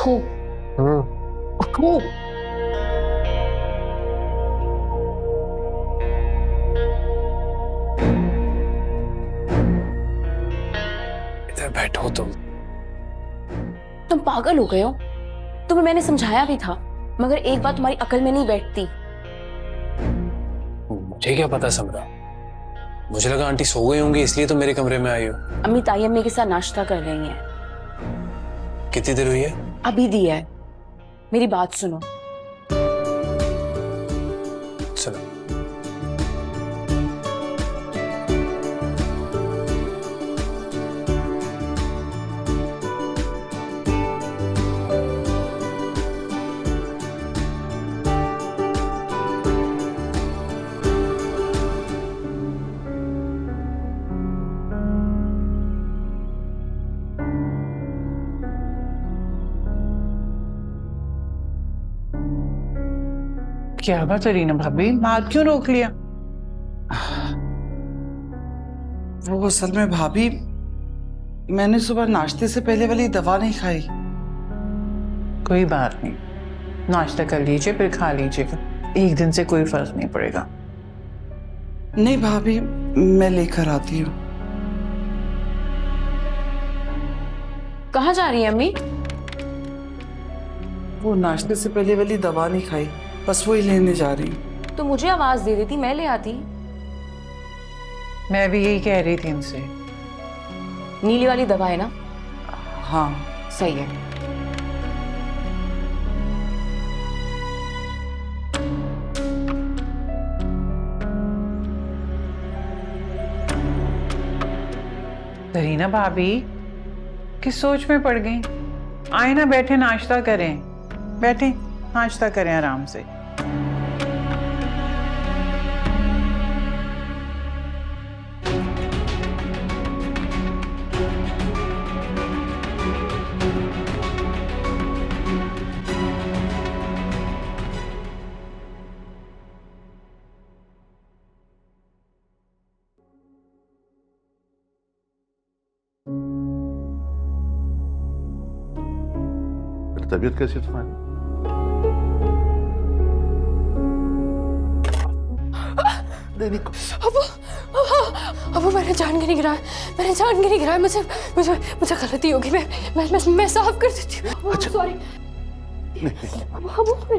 उठो उठो। इधर बैठो तुम पागल हो गए हो। तुम्हें मैंने समझाया भी था, मगर एक बात तुम्हारी अकल में नहीं बैठती। मुझे क्या पता समरा, मुझे लगा आंटी सो गई होंगी इसलिए तो मेरे कमरे में आई हो। अम्मी ताई अम्मी के साथ नाश्ता कर रही हैं। कितनी देर हुई है? अभी दिया है। मेरी बात सुनो। चलो। क्या बात है रीना भाभी, बात क्यों रोक लिया? वो असल में भाभी, मैंने सुबह नाश्ते से पहले वाली दवा नहीं खाई। कोई बात नहीं, नाश्ता कर लीजिए फिर खा लीजिएगा, एक दिन से कोई फर्क नहीं पड़ेगा। नहीं भाभी, मैं लेकर आती हूँ। कहाँ जा रही है अम्मी? वो नाश्ते से पहले वाली दवा नहीं खाई, बस वही लेने जा रही हूँ। तो मुझे आवाज दे देती, मैं ले आती। मैं भी यही कह रही थी इनसे। नीली वाली दवा है ना? हाँ। सही है। रीना भाभी किस सोच में पड़ गई? आए ना, बैठे नाश्ता करें, बैठे नाश्ता करें आराम से। तबीयत कैसी है तुम्हारी? अब मैंने जान के नहीं गिराया, मैंने जान के नहीं गिराया। मुझे मुझे मुझे गलती होगी। मैं साफ कर देती हूँ। अच्छा। सॉरी। मैं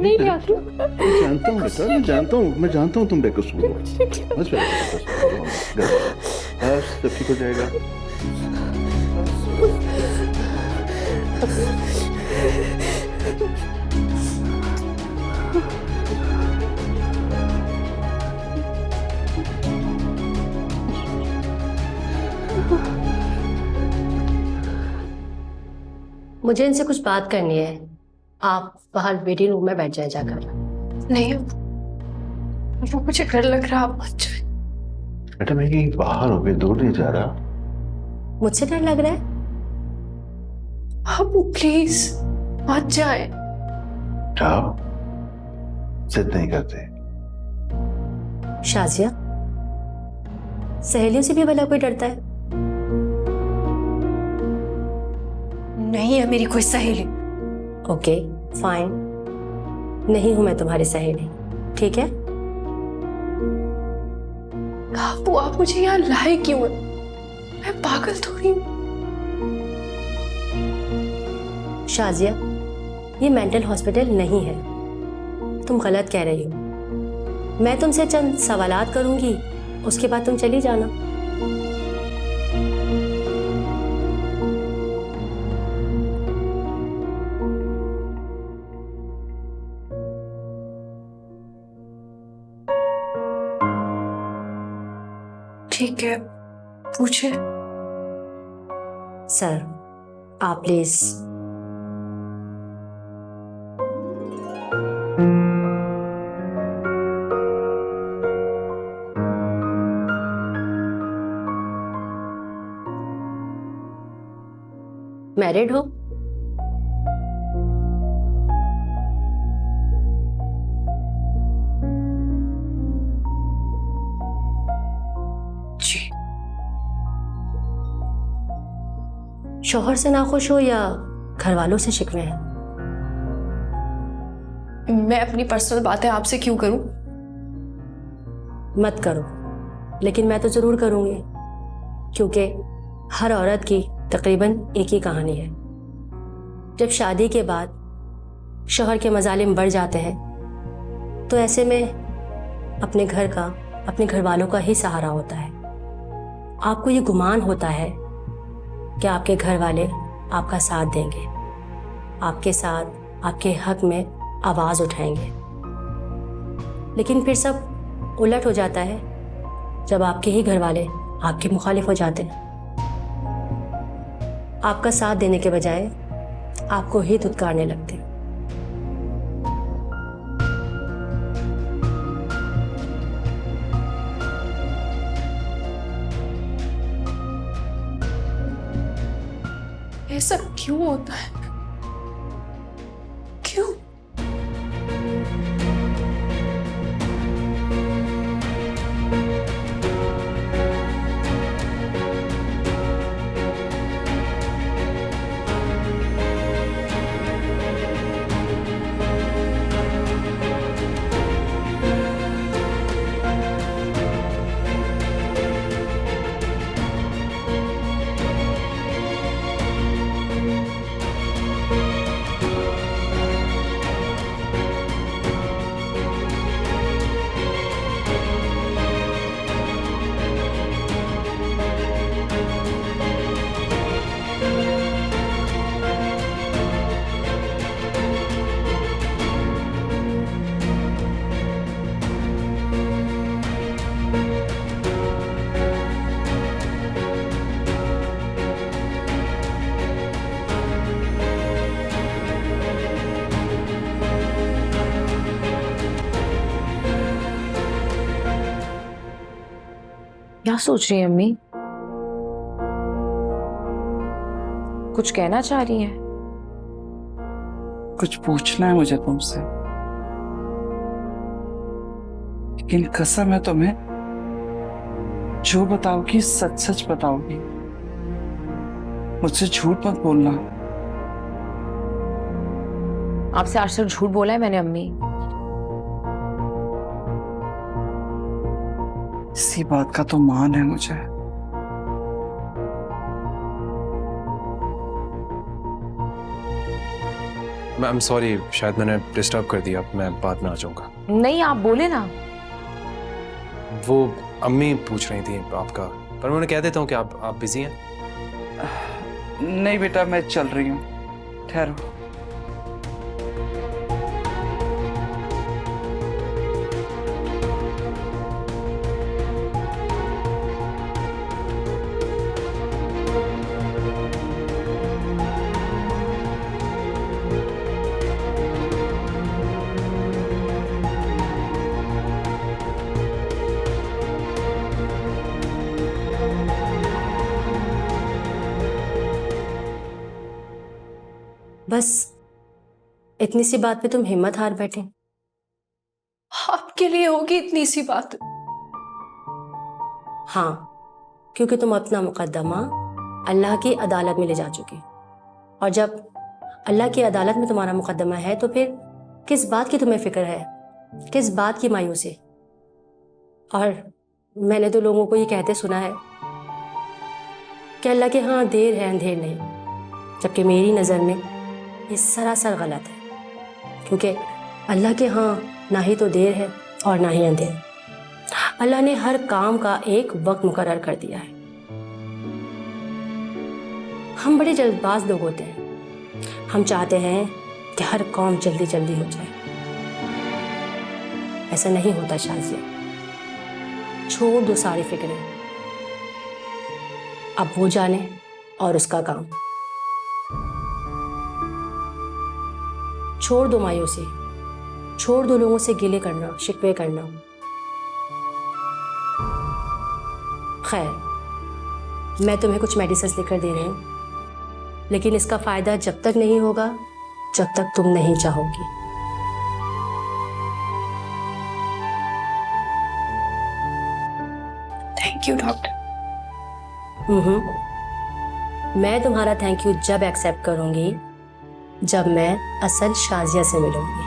नहीं आती हूँ। मैं जानता हूँ बेटा, मैं जानता हूँ तुम बेकसूर हो। बस सब ठीक हो जाएगा। मुझे इनसे कुछ बात करनी है। आप बाहर वेटिंग रूम में बैठ जाए जाकर। नहीं, वो मुझे डर लग रहा। आप मत जाइए। बेटा मैं कहीं बाहर हो गई, दूर नहीं जा रहा। मुझसे डर लग रहा है? आप प्लीज मत जाए। जाओ, जिद नहीं करते। शाजिया, सहेलियों से भी भला कोई डरता है? नहीं है मेरी कोई सहेली। ओके फाइन, नहीं हूं मैं तुम्हारी सहेली, ठीक है? आप मुझे यहाँ लाए क्यों? मैं पागल थोड़ी हूँ। शाजिया, ये मेंटल हॉस्पिटल नहीं है, तुम गलत कह रही हो। मैं तुमसे चंद सवालात करूंगी, उसके बाद तुम चली जाना। ठीक है, पूछे। सर, आप प्लीज। मैरिड हो? जी। शौहर से नाखुश हो या घर वालों से शिकवे हैं? मैं अपनी पर्सनल बातें आपसे क्यों करूं? मत करो, लेकिन मैं तो जरूर करूंगी, क्योंकि हर औरत की तकरीबन एक ही कहानी है। जब शादी के बाद शौहर के मजालिम बढ़ जाते हैं तो ऐसे में अपने घर का, अपने घर वालों का ही सहारा होता है। आपको ये गुमान होता है कि आपके घर वाले आपका साथ देंगे, आपके साथ, आपके हक में आवाज उठाएंगे, लेकिन फिर सब उलट हो जाता है जब आपके ही घर वाले आपके मुखालिफ हो जाते हैं। आपका साथ देने के बजाय आपको ही धुतकारने लगते हैं। ये सब क्यों होता है? क्यों? क्या सोच रही है अम्मी? कुछ कहना चाह रही है? कुछ पूछना है मुझे तुमसे, लेकिन कसम है तुम्हें, जो बताओगी सच सच बताओगी, मुझसे झूठ मत बोलना। आपसे आज तक झूठ बोला है मैंने अम्मी? इसी बात का तो मान है मुझे। मैम सॉरी, शायद मैंने डिस्टर्ब कर दिया, मैं बाद में आ जाऊंगा। नहीं, आप बोले ना। वो अम्मी पूछ रही थी आपका, पर मैं कह देता हूँ कि आप बिजी हैं। नहीं बेटा, मैं चल रही हूँ, ठहरो। बस इतनी सी बात पे तुम हिम्मत हार बैठे? आपके लिए होगी इतनी सी बात? हाँ, क्योंकि तुम अपना मुकद्दमा अल्लाह की अदालत में ले जा चुके, और जब अल्लाह की अदालत में तुम्हारा मुकद्दमा है तो फिर किस बात की तुम्हें फिक्र है, किस बात की मायूसी? और मैंने तो लोगों को ये कहते सुना है कि अल्लाह के हाँ देर है अंधेर नहीं, जबकि मेरी नज़र में ये सरासर गलत है, क्योंकि अल्लाह के हाँ ना ही तो देर है और ना ही अंधेर। अल्लाह ने हर काम का एक वक्त मुकर्रर कर दिया है। हम बड़े जल्दबाज लोग होते हैं, हम चाहते हैं कि हर काम जल्दी जल्दी हो जाए। ऐसा नहीं होता शाजिया, छोड़ दो सारी फिक्रें, अब वो जाने और उसका काम। छोड़ दो मायूसी, छोड़ दो लोगों से गिले करना, शिकवे करना। खैर, मैं तुम्हें कुछ मेडिसिन लिखकर दे रही हूँ, लेकिन इसका फायदा जब तक नहीं होगा जब तक तुम नहीं चाहोगी। Thank you doctor. मैं तुम्हारा थैंक यू जब एक्सेप्ट करूंगी जब मैं असल शाजिया से मिलूंगी।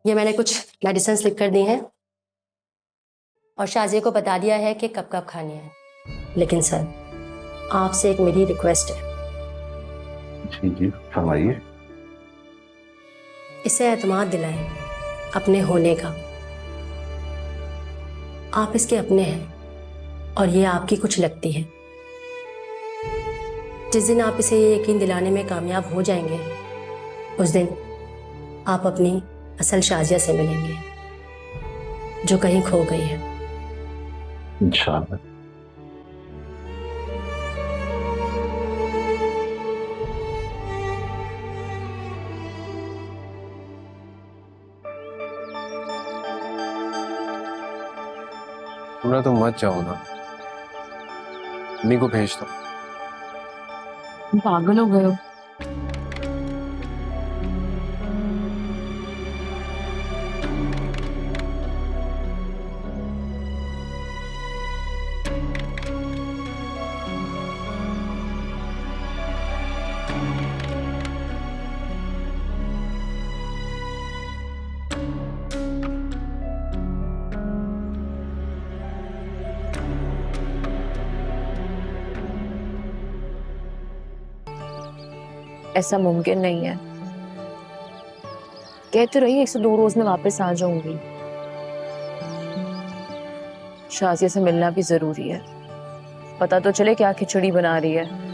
ये मैंने कुछ मेडिसिन लिख कर दी हैं और शाजिया को बता दिया है कि कब कब खानी है। लेकिन सर, आपसे एक मेरी रिक्वेस्ट है। जी जी फरमाइए। इसे एतमाद दिलाएं अपने होने का। आप इसके अपने हैं और ये आपकी कुछ लगती है। जिस दिन आप इसे ये यकीन दिलाने में कामयाब हो जाएंगे, उस दिन आप अपनी असल शाजिया से मिलेंगे जो कहीं खो गई है। इंशाअल्लाह। पूरा तो मत जाओ ना, मम्मी को भेज दो। पागल हो गए हो? ऐसा मुमकिन नहीं है। कहते रही 102 रोज में वापस आ जाऊंगी। शाजिया से मिलना भी जरूरी है, पता तो चले क्या खिचड़ी बना रही है।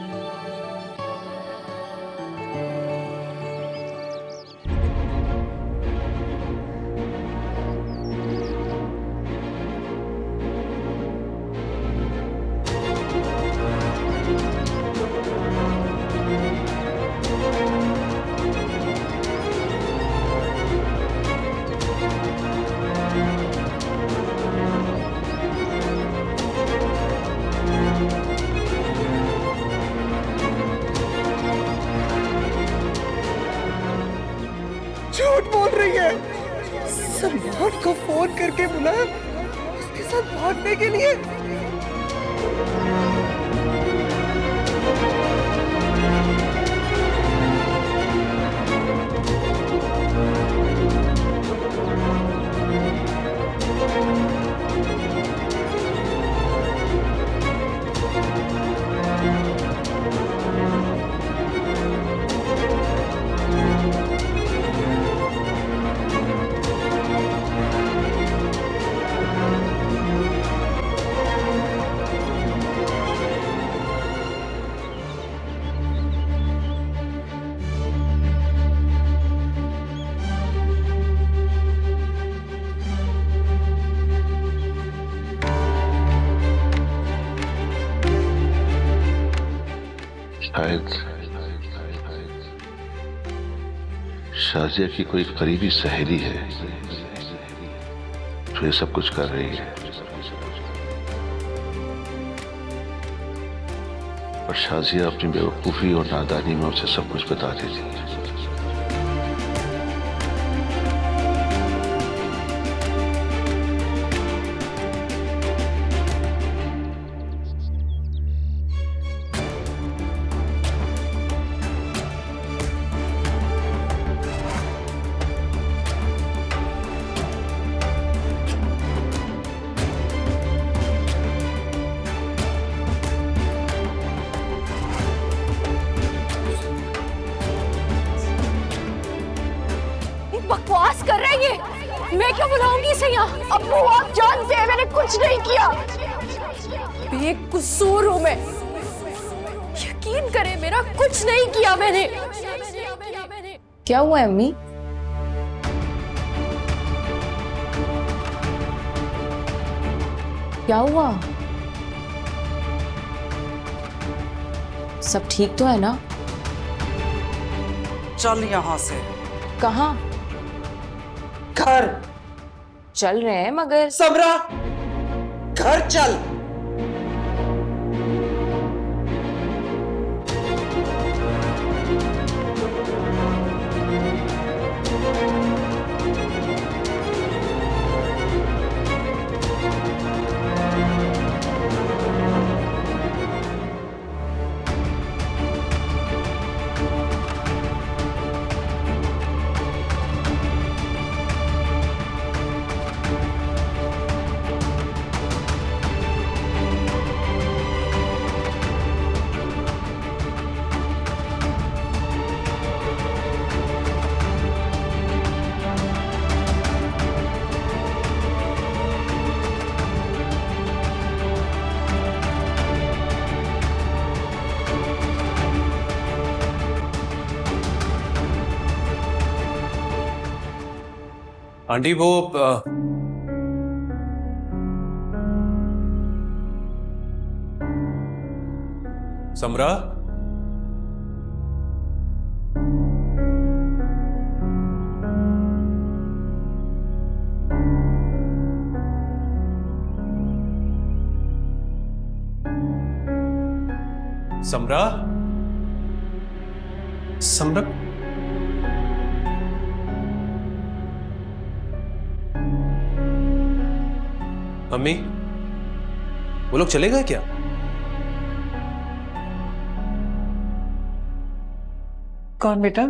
झूठ बोल रही है। सलमान को फोन करके बुलाया उसके साथ भागने के लिए। शायद शाजिया की कोई करीबी सहेली है जो ये सब कुछ कर रही है, और शाजिया अपनी बेवकूफी और नादानी में उसे सब कुछ बता देती है। बकवास कर रही है। मैं क्यों बुलाऊंगी इसे यहाँ? अब्बू आप जानते हैं मैंने कुछ नहीं किया, बेकसूर हूँ मैं। यकीन करें मेरा कुछ नहीं किया मैंने। क्या हुआ है अम्मी? क्या हुआ? सब ठीक तो है ना? चल यहाँ से। कहाँ? घर। चल रहे हैं मगर समरा, घर चल। आंटी वो समरा, समरा, समरा, मम्मी वो लोग चले गए क्या? कौन बेटा?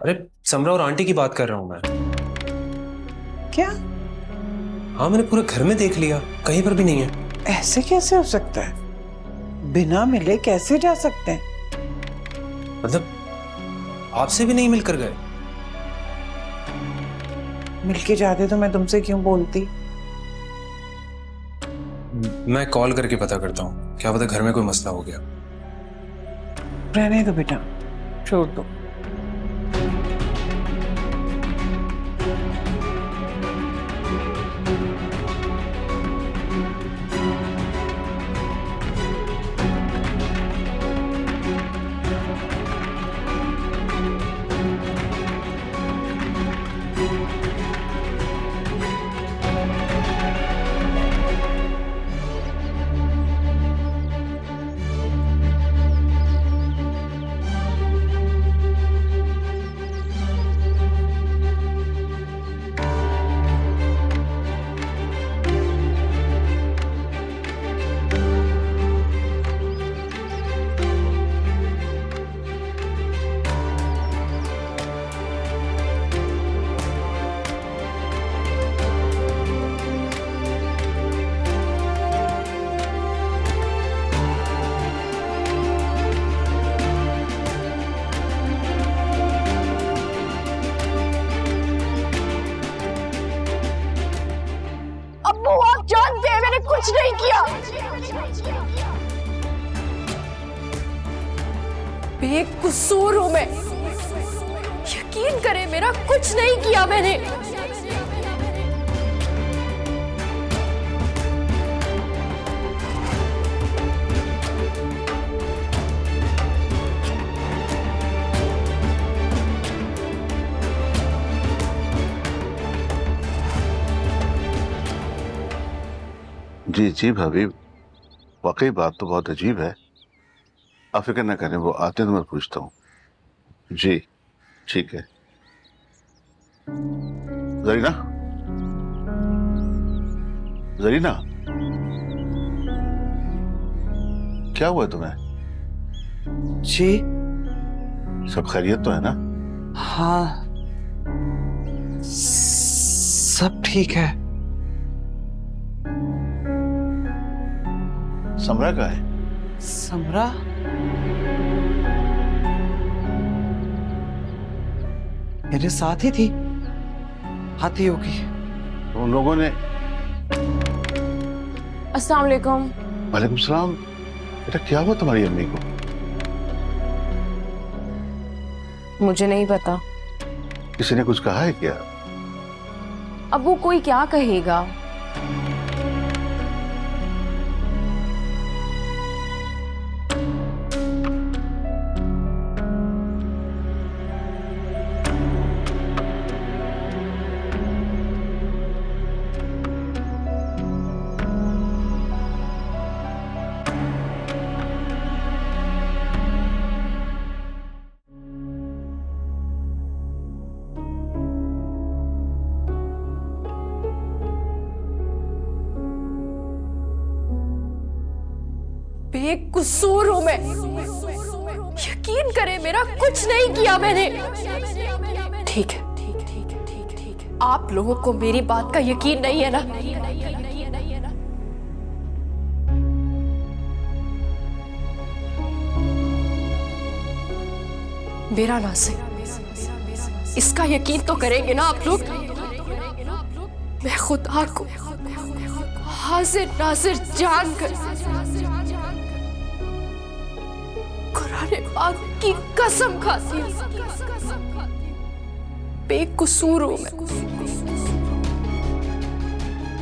अरे समरा और आंटी की बात कर रहा हूं मैं। क्या? हाँ मैंने पूरे घर में देख लिया, कहीं पर भी नहीं है। ऐसे कैसे हो सकता है? बिना मिले कैसे जा सकते हैं? मतलब आपसे भी नहीं मिलकर गए? मिलके जाते तो मैं तुमसे क्यों बोलती? मैं कॉल करके पता करता हूँ, क्या पता घर में कोई मसला हो गया। रहने दो बेटा, छोड़ दो। अब्बू आप जानते हैं मैंने कुछ नहीं किया। बेकसूर हूं मैं, यकीन करें मेरा कुछ नहीं किया मैंने। जी जी भाभी, वाकई बात तो बहुत अजीब है। आप फिक्र न करें, वो आते तो मैं पूछता हूँ। जी ठीक है। जरीना, जरीना, क्या हुआ तुम्हें? जी सब खैरियत तो है ना? हाँ, सब ठीक है। समरा कहाँ है? समरा? मेरे साथ ही थी, आती होगी। उन लोगों ने। अस्सलाम वालेकुम। वालेकुम सलाम। बेटा क्या हुआ तुम्हारी अम्मी को? मुझे नहीं पता। किसी ने कुछ कहा है क्या? अब वो कोई क्या कहेगा? बेकसूर हूं मैं, यकीन करें मेरा कुछ नहीं किया मैंने। ठीक है, आप लोगों को मेरी बात का यकीन नहीं है ना? मेरा नासिर, इसका यकीन तो करेंगे ना आप लोग? मैं खुदा को हाजिर नाजिर जानकर कुरान पाक की कसम खाती हूँ, बेकसूर हूं मैं,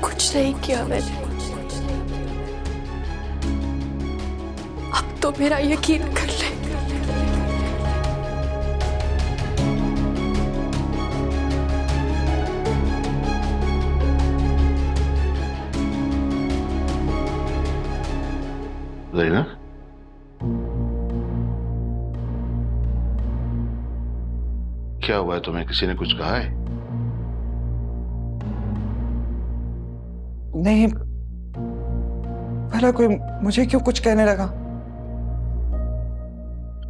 कुछ नहीं किया मैंने। अब तो मेरा यकीन कर ले। ज़रीना, क्या हुआ है तुम्हें? किसी ने कुछ कहा है? नहीं, भला कोई मुझे क्यों कुछ कहने लगा?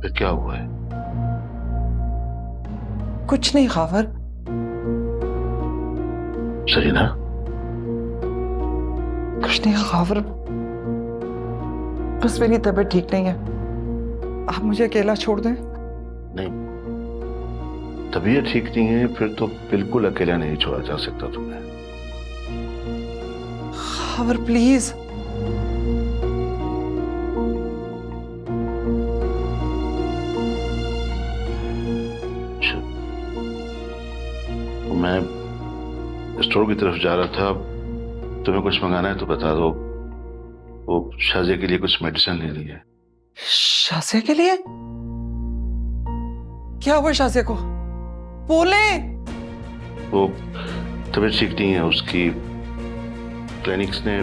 फिर क्या हुआ है? कुछ नहीं खावर। ज़रीना, कुछ नहीं खावर, बस मेरी तबीयत ठीक नहीं है। आप मुझे अकेला छोड़ दें। नहीं, तबीयत ठीक नहीं है फिर तो बिल्कुल अकेला नहीं छोड़ा जा सकता तुम्हें। खावर प्लीज। अच्छा, मैं स्टोर की तरफ जा रहा था, तुम्हें कुछ मंगाना है तो बता दो। वो शाज़िया के लिए कुछ मेडिसिन लेनी है। शाज़िया के लिए? क्या हुआ शाज़िया को? बोले। वो तबीयत ठीक नहीं है उसकी। क्लिनिक्स ने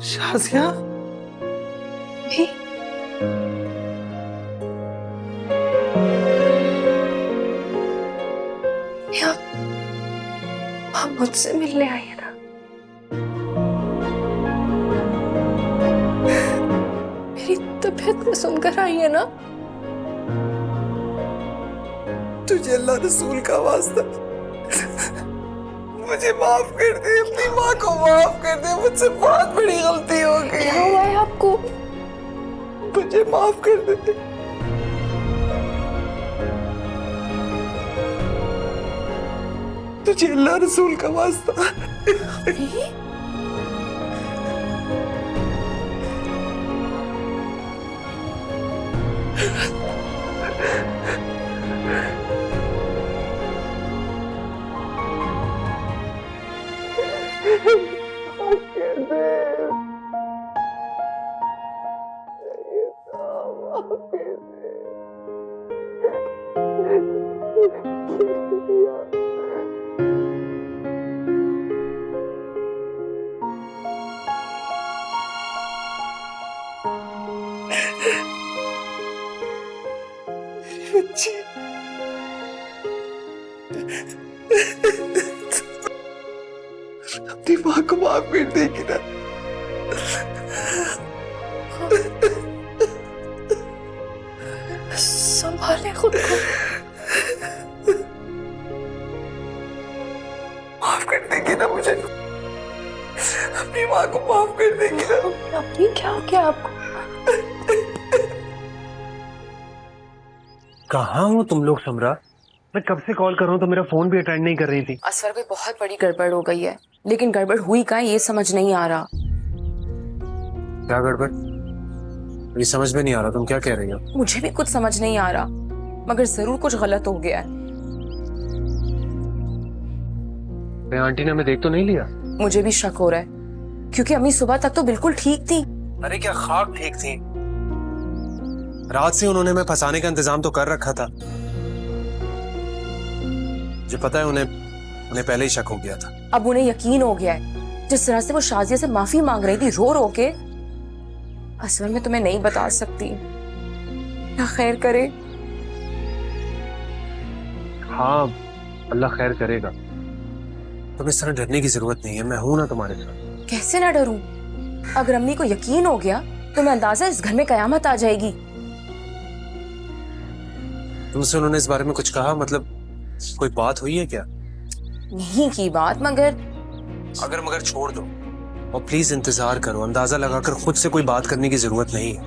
शाज़िया भी आप मुझसे मिलने आई है ना? मेरी तबीयत में सुनकर आई है ना? तुझे अल्लाह रसूल का वास्ता, मुझे माफ कर दे, अपनी माँ को माफ कर दे, मुझसे बहुत बड़ी गलती हो गई। क्या हुआ है आपको? मुझे माफ कर दे। तुझे अल्लाह रसूल का वास्ता। बच्ची, अपनी माँ को माफ कर देगी ना? संभाले खुद को। माफ कर देगी ना मुझे? अपनी माँ को माफ कर देगी ना? अपनी क्या हो गया आपको? कहाँ हो तुम लोग समरा? मैं कब से कॉल कर रहा हूँ तो मेरा फोन भी अटेंड नहीं कर रही थी। असफर कोई बहुत बड़ी गड़बड़ हो गई है, लेकिन गड़बड़ हुई कहाँ ये समझ नहीं आ रहा। क्या गड़बड़? मुझे समझ में नहीं आ रहा, तुम क्या कह रही हो? मुझे भी कुछ समझ नहीं आ रहा, मगर जरूर कुछ गलत हो गया है। आंटी ने हमें देख तो नहीं लिया? मुझे भी शक हो रहा है, क्योंकि अम्मी सुबह तक तो बिल्कुल ठीक थी। अरे क्या खाक ठीक थी? रात से उन्होंने मैं फंसाने का इंतजाम तो कर रखा था। मुझे पता है उन्हें पहले ही शक हो गया था। अब उन्हें यकीन हो गया है। जिस तरह से वो शाजिया से माफी मांग रही थी रो रो के, असल में तुम्हें नहीं बता सकती। ना खैर करे। हाँ, अल्लाह खैर करेगा। तुम्हें इस तरह डरने की जरूरत नहीं है, मैं हूं ना तुम्हारे साथ। कैसे ना डरूं? अगर अम्मी को यकीन हो गया तो मैं अंदाजा इस घर में कयामत आ जाएगी। तुमसे उन्होंने इस बारे में कुछ कहा? मतलब कोई बात हुई है क्या? नहीं की बात, मगर मगर छोड़ दो और प्लीज इंतजार करो। अंदाजा लगाकर खुद से कोई बात करने की जरूरत नहीं है।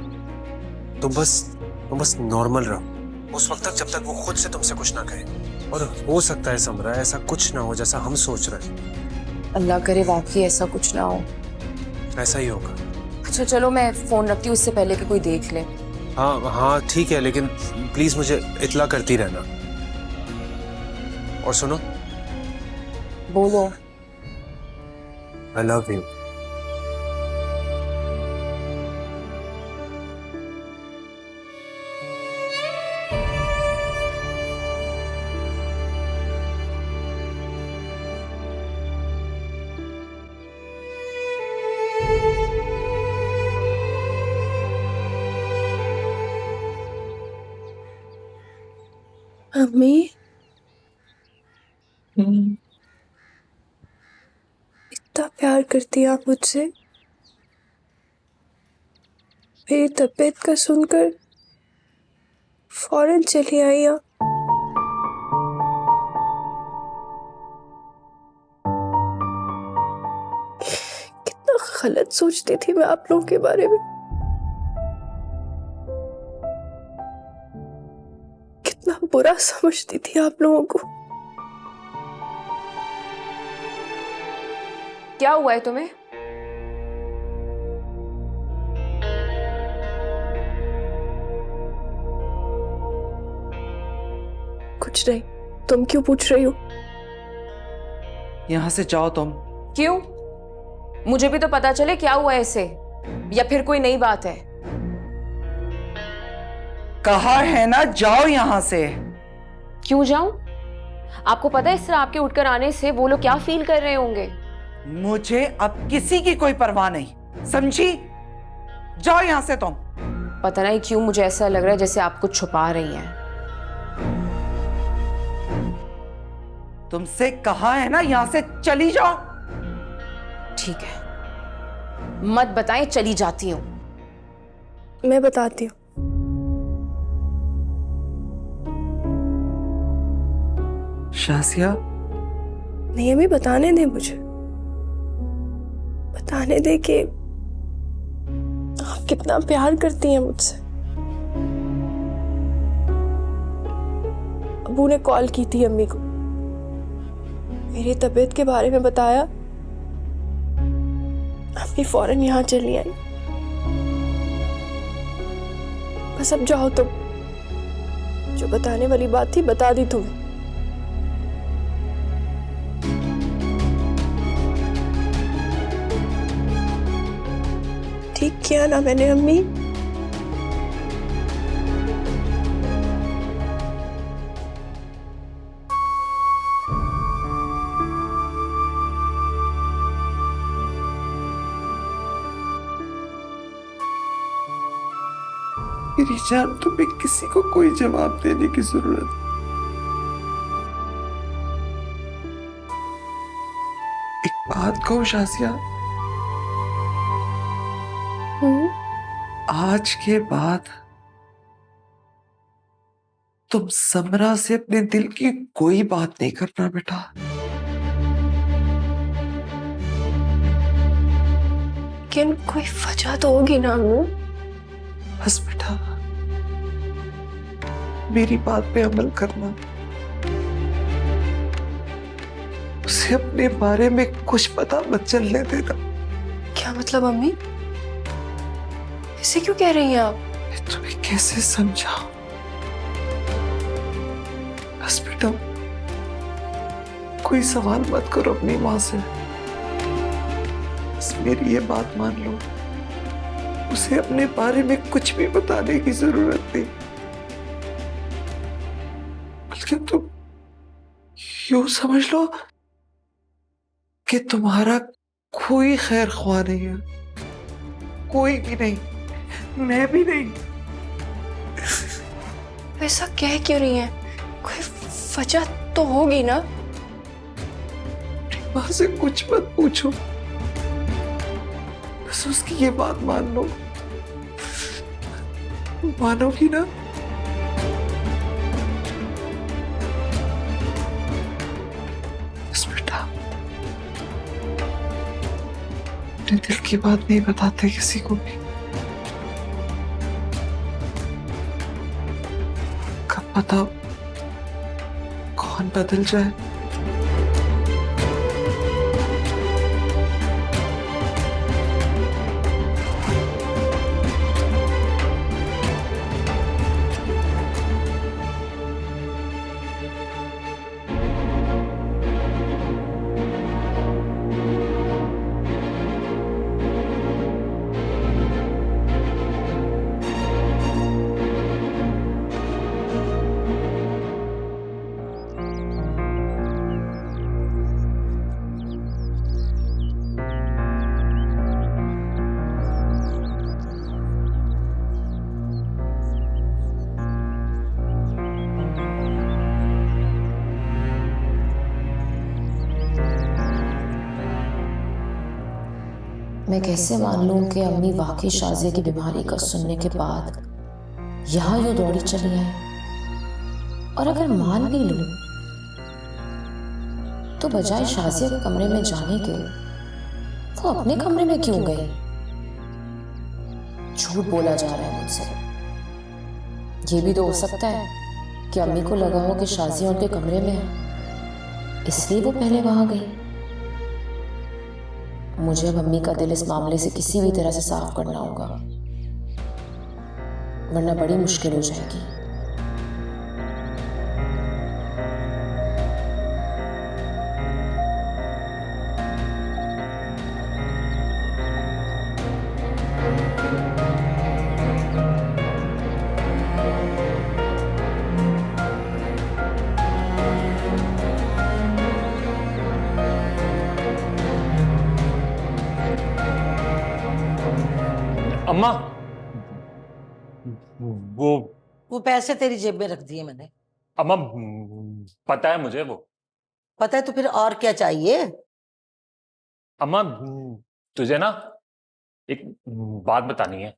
तुम बस नॉर्मल रहो उस वक्त तक जब तक वो खुद से तुमसे कुछ ना कहे। और हो सकता है समरा ऐसा कुछ ना हो जैसा हम सोच रहे हैं। अल्लाह करे वाकई ऐसा कुछ ना हो। ऐसा ही होगा। अच्छा चलो मैं फोन रखती हूँ इससे पहले कि कोई देख ले। हाँ ठीक है, लेकिन प्लीज मुझे इत्ला करती रहना। और सुनो, बोलो। I love you. अम्मी, इतना प्यार करती हैं आप मुझसे। मेरी तबीयत का सुनकर फौरन चली आई आप। कितना गलत सोचती थी मैं आप लोगों के बारे में। कितना बुरा समझती थी आप लोगों को। क्या हुआ है तुम्हें? कुछ नहीं, तुम क्यों पूछ रही हो? यहाँ से जाओ तुम। क्यों? मुझे भी तो पता चले क्या हुआ है इसे, या फिर कोई नई बात है। कहा है ना जाओ यहाँ से। क्यों जाऊं? आपको पता है इस तरह आपके उठकर आने से वो लोग क्या फील कर रहे होंगे? मुझे अब किसी की कोई परवाह नहीं, समझी? जाओ यहाँ से तुम। पता नहीं क्यों मुझे ऐसा लग रहा है जैसे आप कुछ छुपा रही हैं। तुमसे कहा है ना यहाँ से चली जाओ। ठीक है, मत बताएं, चली जाती हूँ। मैं बताती हूँ। शासिया, नहीं अम्मी, बताने दे मुझे। बताने दे कि आप कितना प्यार करती हैं मुझसे। अबू ने कॉल की थी अम्मी को, मेरी तबीयत के बारे में बताया। अम्मी फौरन यहाँ चली आई। बस अब जाओ तुम। जो बताने वाली बात थी बता दी तुम्हें। ठीक किया ना मैंने अम्मी? मेरी जान, तुम्हें किसी को कोई जवाब देने की जरूरत। एक बात कहूं शासिया, आज के बाद तुम समरा से अपने दिल की कोई बात नहीं करना बेटा। लेकिन कोई वजह तो होगी ना अम्मू? बस बेटा, मेरी बात पे अमल करना। उसे अपने बारे में कुछ पता मत चलने देना। क्या मतलब अम्मी? ऐसे क्यों कह रही हैं आप? मैं तुम्हें कैसे समझाऊं? बस बेटा, कोई सवाल मत करो अपनी माँ से। बस मेरी ये बात मान लो, उसे अपने बारे में कुछ भी बताने की जरूरत नहीं। बल्कि तुम यूं समझ लो कि तुम्हारा कोई खैर ख्वाह नहीं है, कोई भी नहीं, मैं भी नहीं। वैसा कह क्यों रही है? कोई वजह तो होगी ना? माँ से कुछ मत पूछो, बस उसकी ये बात मान लो। मानोगी ना? बस बेटा, अपने दिल की बात नहीं बताते किसी को भी। कब पता कौन बदल जाए। मैं कैसे मान लूं कि अम्मी वाकई शाजिया की बीमारी का सुनने के बाद यहाँ यूं दौड़ी चली आई? और अगर मान भी लूं तो बजाय शाजिया के कमरे में जाने के वो अपने कमरे में क्यों गई? झूठ बोला जा रहा है मुझसे। ये भी तो हो सकता है कि अम्मी को लगा हो कि शाजिया उनके कमरे में है, इसलिए वो पहले वहां गई। मुझे अब अम्मी का दिल इस मामले से किसी भी तरह से साफ करना होगा, वरना बड़ी मुश्किल हो जाएगी। अम्मा, वो पैसे तेरी जेब में रख दिए मैंने। अम्मा पता है मुझे वो। पता है तो फिर और क्या चाहिए? अम्मा तुझे ना एक बात बतानी है।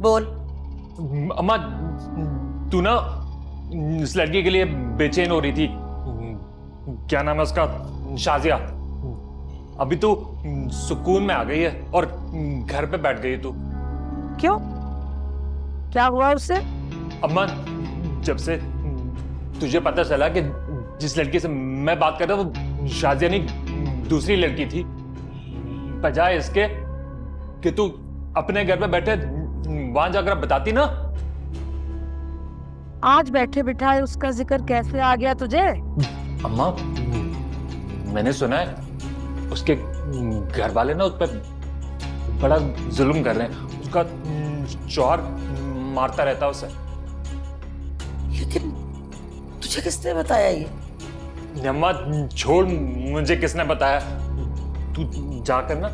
बोल। अम्मा तू ना इस लड़की के लिए बेचैन हो रही थी, क्या नाम है उसका, शाजिया। अभी तू सुकून में आ गई है और घर पे बैठ गई है तू। क्यों? क्या हुआ उससे? अम्मा जब से तुझे पता चला कि जिस लड़की से मैं बात कर रहा हूँ वो शाजिया नहीं दूसरी लड़की थी, बजाय इसके कि तू अपने घर पे बैठे वहां जाकर बताती ना। आज बैठे बिठाए उसका जिक्र कैसे आ गया तुझे? अम्मा मैंने सुना है उसके घर वाले ना उस पर बड़ा जुल्म कर रहे हैं, उसका शौहर मारता रहता है उसे। लेकिन तुझे किसने बताया ये? अम्मा छोड़, मुझे किसने बताया, तू जाकर ना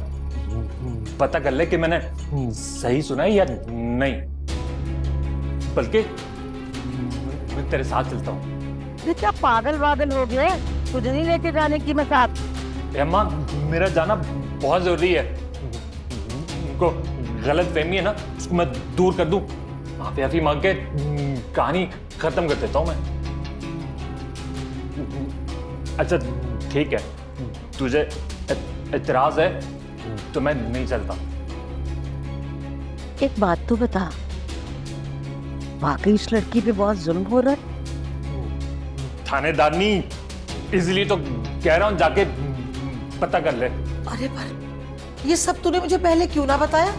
पता कर ले कि मैंने सही सुना है या नहीं, बल्कि मैं तेरे साथ चलता हूँ। क्या पागल वागल हो गए? तुझे नहीं लेके जाने की मैं साथ। अम्मा मेरा जाना बहुत जरूरी है, उनको गलत फहमी है ना उसको मैं दूर कर दूं, माफी मांग के कहानी खत्म कर देता हूं मैं। अच्छा ठीक है, तुझे इतराज है तो मैं नहीं चलता। एक बात तो बता, वाकई इस लड़की पे बहुत जुल्म हो रहा है? थानेदारनी इसलिए तो कह रहा हूं जाके पता कर ले। अरे पर ये सब तूने मुझे पहले क्यों ना बताया?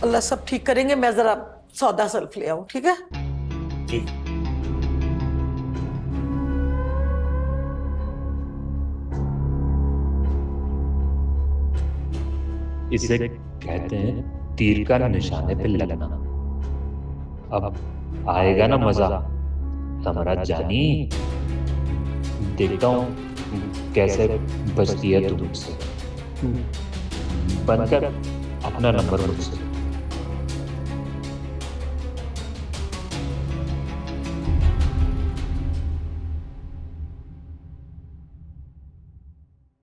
अल्लाह सब ठीक करेंगे, मैं जरा सौदा सल्फ ले आऊं, ठीक है? ठीक। इसे कहते हैं तीर का निशाने पे लगना। अब आएगा ना मजा समरा जानी। देखता हूँ कैसे बचती है तुमसे। बनकर अपना नंबर मुझसे।